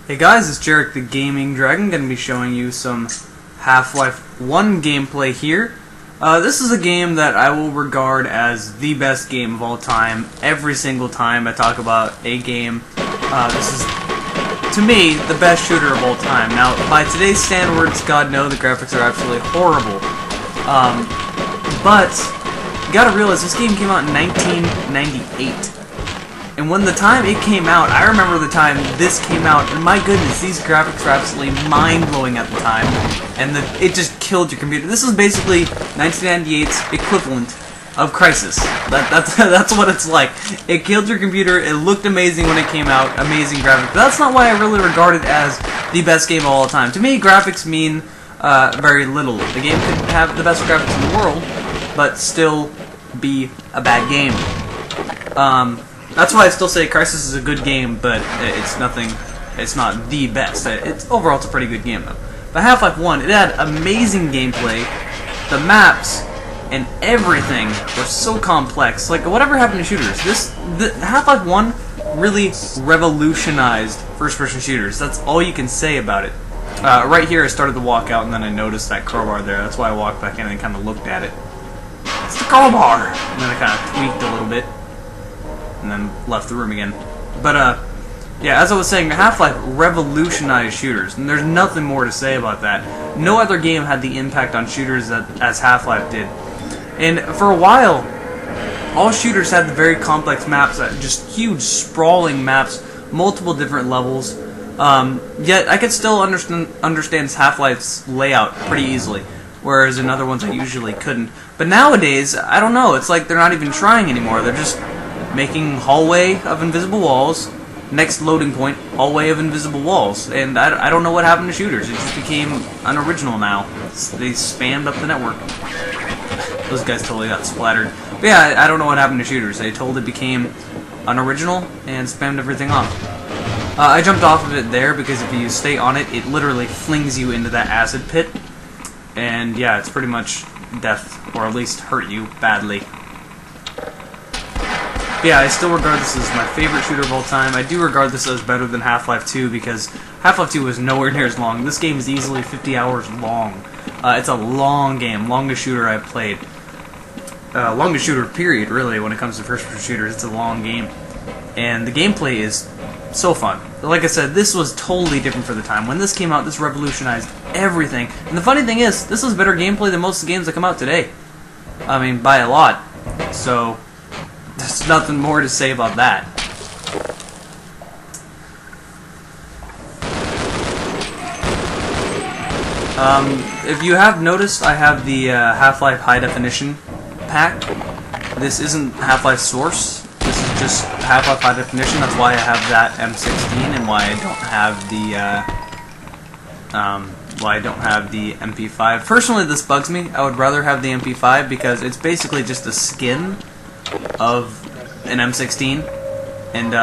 Hey guys, it's Jarek the Gaming Dragon. Going to be showing you some Half-Life 1 gameplay here. This is a game that I will regard as the best game of all time. Every single time I talk about a game, this is, to me, the best shooter of all time. Now, by today's standards, God no, the graphics are absolutely horrible. But you gotta realize this game came out in 1998. And when the time it came out, I remember the time this came out, and my goodness, these graphics were absolutely mind-blowing at the time, and it just killed your computer. This is basically 1998's equivalent of Crysis. That's what it's like. It killed your computer, it looked amazing when it came out, amazing graphics. But that's not why I really regard it as the best game of all time. To me, graphics mean very little. The game could have the best graphics in the world, but still be a bad game. That's why I still say Crysis is a good game, but it's not the best. Overall, it's a pretty good game, though. But Half-Life 1, it had amazing gameplay. The maps and everything were so complex. Like, whatever happened to shooters? Half-Life 1 really revolutionized first-person shooters. That's all you can say about it. Right here, I started to walk out, and then I noticed that crowbar there. That's why I walked back in and kind of looked at it. It's the crowbar! And then I kind of tweaked a little bit, and then left the room again. But, yeah, as I was saying, Half-Life revolutionized shooters, and there's nothing more to say about that. No other game had the impact on shooters as Half-Life did. And for a while, all shooters had the very complex maps, just huge, sprawling maps, multiple different levels. Yet, I could still understand Half-Life's layout pretty easily, whereas in other ones I usually couldn't. But nowadays, I don't know, it's like they're not even trying anymore. They're just making hallway of invisible walls, next loading point, hallway of invisible walls, and I don't know what happened to shooters. It just became unoriginal now. They spammed up the network. Those guys totally got splattered. But yeah, I don't know what happened to shooters. They totally became unoriginal and spammed everything off. I jumped off of it there because if you stay on it, it literally flings you into that acid pit. And yeah, it's pretty much death, or at least hurt you badly. Yeah, I still regard this as my favorite shooter of all time. I do regard this as better than Half-Life 2 because Half-Life 2 was nowhere near as long. This game is easily 50 hours long. It's a long game, longest shooter I've played. Longest shooter, period, really, when it comes to first-person shooters. It's a long game. And the gameplay is so fun. Like I said, this was totally different for the time. When this came out, this revolutionized everything. And the funny thing is, this is better gameplay than most of the games that come out today. I mean, by a lot. So there's nothing more to say about that. If you have noticed, I have the Half-Life High Definition pack. This isn't Half-Life Source. This is just Half-Life High Definition. That's why I have that M16 and why I don't have the MP5. Personally, this bugs me. I would rather have the MP5 because it's basically just a skin of an M16, and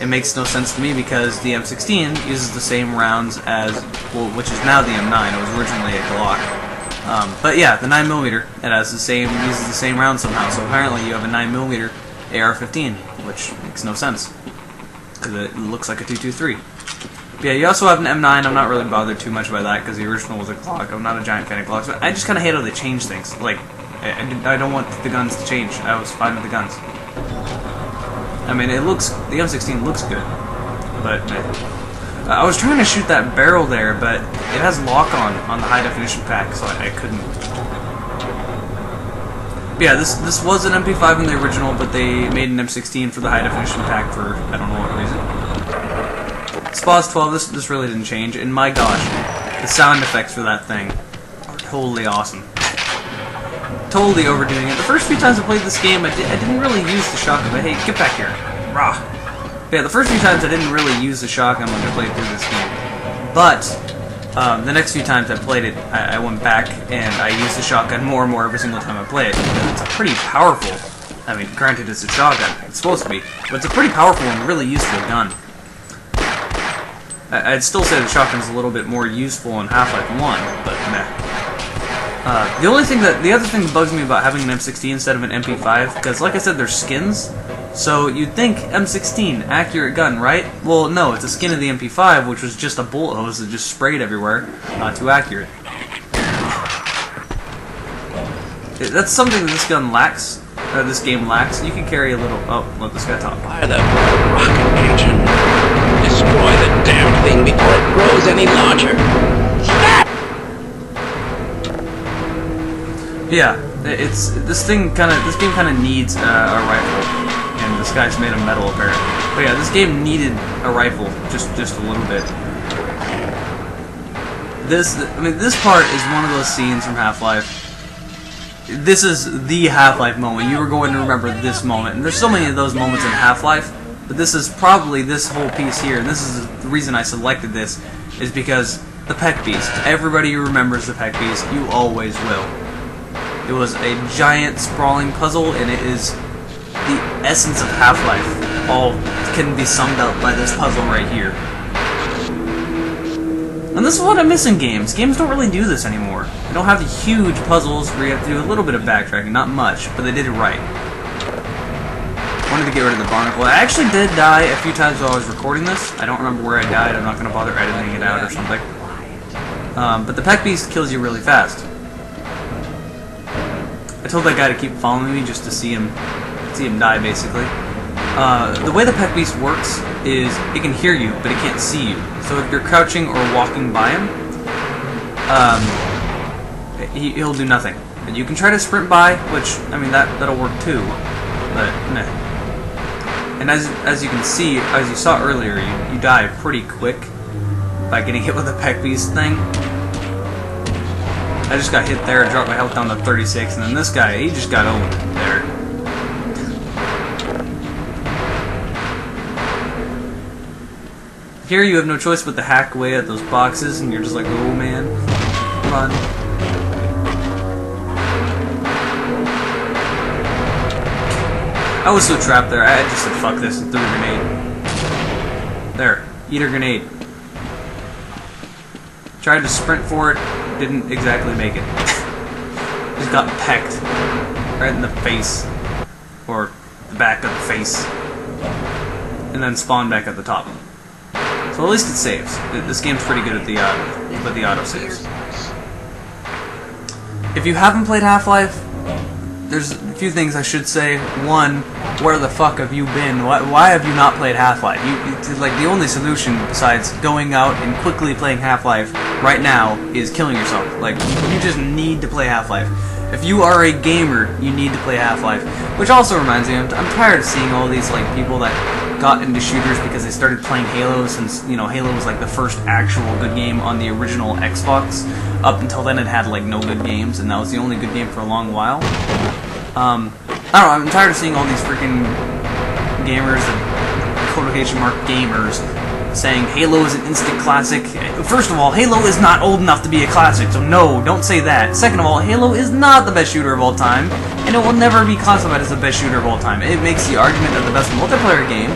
it makes no sense to me because the M16 uses the same rounds as, well, which is now the M9. It was originally a Glock. But yeah, the 9mm, uses the same round somehow. So apparently you have a 9mm AR-15, which makes no sense because it looks like a 223. But yeah, you also have an M9. I'm not really bothered too much by that because the original was a Glock. I'm not a giant fan of Glocks, but I just kind of hate how they change things. Like, I don't want the guns to change. I was fine with the guns. I mean, the M16 looks good, but I was trying to shoot that barrel there, but it has lock-on the high definition pack, so I couldn't. But yeah, this was an MP5 in the original, but they made an M16 for the high definition pack for I don't know what reason. SPAS 12. This really didn't change, and my gosh, the sound effects for that thing are totally awesome. Totally overdoing it. The first few times I played this game, I didn't really use the shotgun. But hey, get back here. Rah. But yeah, the first few times I didn't really use the shotgun when I played through this game. But the next few times I played it, I went back and I used the shotgun more and more every single time I play it. Because it's pretty powerful. I mean, granted it's a shotgun. It's supposed to be. But it's a pretty powerful and really useful gun. I'd still say the shotgun's a little bit more useful in Half-Life 1, but meh. The other thing that bugs me about having an M16 instead of an MP5, because like I said, they're skins, So you'd think M16, accurate gun, right? Well, no, it's a skin of the MP5, which was just a bullet hose that just sprayed everywhere. Not too accurate. That's something that this gun lacks, or this game lacks. You can carry a little... Oh, let this guy talk. Fire the rocket engine. Destroy the damn thing before it grows any larger. Snap! Yeah, this game kind of needs a rifle. And this guy's made of metal, apparently. But yeah, this game needed a rifle, just a little bit. This part is one of those scenes from Half-Life. This is the Half-Life moment. You were going to remember this moment. And there's so many of those moments in Half-Life, but this is probably this whole piece here. And this is the reason I selected this, is because the Peck Beast. Everybody who remembers the Peck Beast, you always will. It was a giant, sprawling puzzle, and it is the essence of Half-Life. All can be summed up by this puzzle right here. And this is what I miss in games. Games don't really do this anymore. They don't have the huge puzzles where you have to do a little bit of backtracking. Not much, but they did it right. Wanted to get rid of the barnacle. I actually did die a few times while I was recording this. I don't remember where I died. I'm not going to bother editing it out or something. But the Peck Beast kills you really fast. I told that guy to keep following me just to see him die, basically. The way the Peck Beast works is it can hear you, but it can't see you. So if you're crouching or walking by him, he'll do nothing. And you can try to sprint by, which, I mean, that'll work too. But, meh. And as you can see, as you saw earlier, you die pretty quick by getting hit with the Peck Beast thing. I just got hit there, dropped my health down to 36, and then this guy, he just got owned there. Here you have no choice but to hack away at those boxes, and you're just like, oh man, run. I was so trapped there, I just said fuck this and threw a grenade. There, eat a grenade. Tried to sprint for it, didn't exactly make it. Just got pecked right in the face, or the back of the face, and then spawned back at the top. So at least it saves. This game's pretty good at the auto saves. If you haven't played Half-Life, there's a few things I should say. One, where the fuck have you been? Why have you not played Half-Life? Like, the only solution besides going out and quickly playing Half-Life right now is killing yourself. Like, you just need to play Half-Life. If you are a gamer, you need to play Half-Life. Which also reminds me, I'm tired of seeing all these like people that got into shooters because they started playing Halo, since, you know, Halo was like the first actual good game on the original Xbox. Up until then it had like no good games, and that was the only good game for a long while. I don't know, I'm tired of seeing all these freaking gamers, and quotation mark gamers, saying Halo is an instant classic. First of all, Halo is not old enough to be a classic, so no, don't say that. Second of all, Halo is not the best shooter of all time, and it will never be classified as the best shooter of all time. It makes the argument of the best multiplayer game.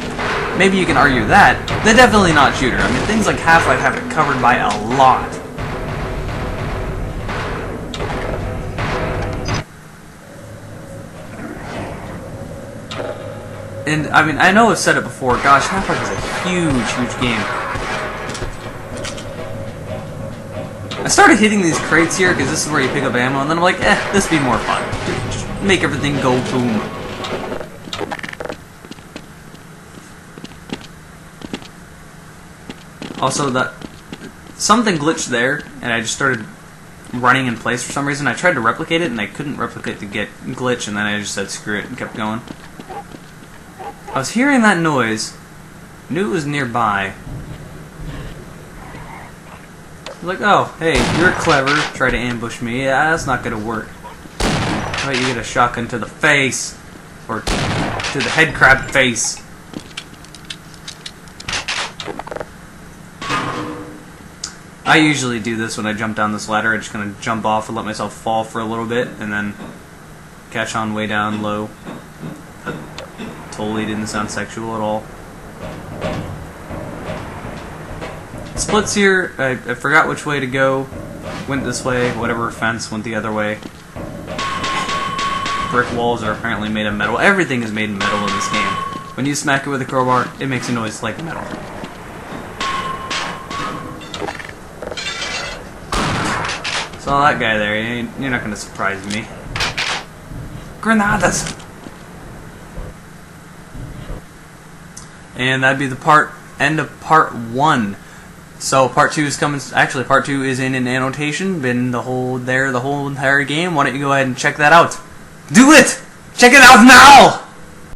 Maybe you can argue that. They're definitely not shooter. I mean, things like Half-Life have it covered by a lot. And, I mean, I know I've said it before, gosh, Half-Life is a huge, huge game. I started hitting these crates here, because this is where you pick up ammo, and then I'm like, this would be more fun. Just make everything go boom. Also, something glitched there, and I just started running in place for some reason. I tried to replicate it, and I couldn't replicate the glitch, and then I just said screw it, and kept going. I was hearing that noise, knew it was nearby. I was like, oh, hey, you're clever, try to ambush me. Yeah, that's not gonna work. How about you get a shotgun to the face? Or to the head crab face. I usually do this when I jump down this ladder. I just kind of jump off and let myself fall for a little bit, and then catch on way down low. Totally didn't sound sexual at all. Splits here, I forgot which way to go. Went this way, whatever fence went the other way. Brick walls are apparently made of metal. Everything is made of metal in this game. When you smack it with a crowbar, it makes a noise like metal. Saw that guy there. You're not gonna surprise me. Granadas. And that'd be the end of part 1. So part 2 is coming. Actually, part 2 is in an annotation. Been the whole entire game. Why don't you go ahead and check that out? Do it! Check it out now!